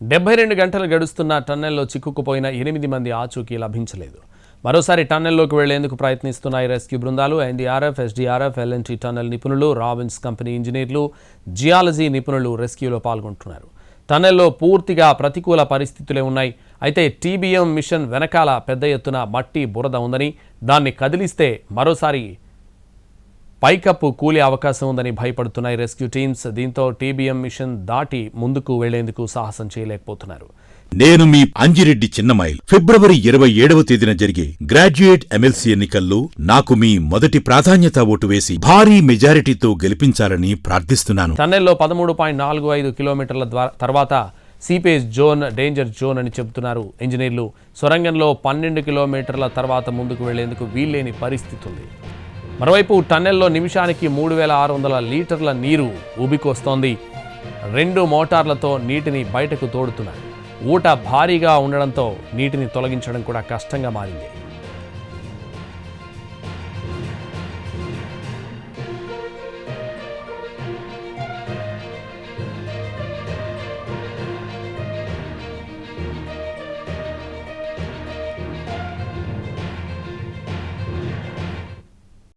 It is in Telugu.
72 గంటలు గడుస్తున్న టన్నెల్లో చిక్కుకుపోయిన 8 మంది ఆచూకీ లభించలేదు. మరోసారి టన్నెల్లోకి వెళ్లేందుకు ప్రయత్నిస్తున్నాయి రెస్క్యూ బృందాలు. ఎన్డీఆర్ఎఫ్, ఎస్డీఆర్ఎఫ్, ఎల్ఎన్టీ టన్నెల్ నిపుణులు, రాబిన్స్ కంపెనీ ఇంజనీర్లు, జియాలజీ నిపుణులు రెస్క్యూలో పాల్గొంటున్నారు. టన్నెల్లో పూర్తిగా ప్రతికూల పరిస్థితులే ఉన్నాయి. అయితే టీబీఎం మిషన్ వెనకాల పెద్ద ఎత్తున మట్టి బురద ఉందని, దాన్ని కదిలిస్తే మరోసారి పైకప్పు కూలే అవకాశం ఉందని భయపడుతున్నాయి రెస్క్యూ టీమ్స్. దీంతో టీబీఎం మిషన్ దాటి ముందుకు వెళ్లేందుకు సాహసం చేయలేకపోతున్నారు. నేను మీ అంజిరెడ్డి చిన్నమైల్. ఫిబ్రవరి 27వ తేదీన జరిగే గ్రాడ్యుయేట్ ఎమ్మెల్సీ ఎన్నికల్లో నాకు మీ మొదటి ప్రాధాన్యత ఓటు వేసి భారీ మెజారిటీతో గెలిపించాలని ప్రార్థిస్తున్నాను. టన్నెల్లో 13.45 కిలోమీటర్ల తర్వాత సీపేజ్ జోన్ డేంజర్ జోన్ అని చెబుతున్నారు ఇంజనీర్లు. సొరంగంలో 12 కిలోమీటర్ల తర్వాత ముందుకు వెళ్లేందుకు వీల్లేని పరిస్థితి ఉంది. మరోవైపు టన్నెల్లో నిమిషానికి 3600 లీటర్ల నీరు ఊబికొస్తోంది. 2 మోటార్లతో నీటిని బయటకు తోడుతున్నారు. ఊట భారీగా ఉండడంతో నీటిని తొలగించడం కూడా కష్టంగా మారింది.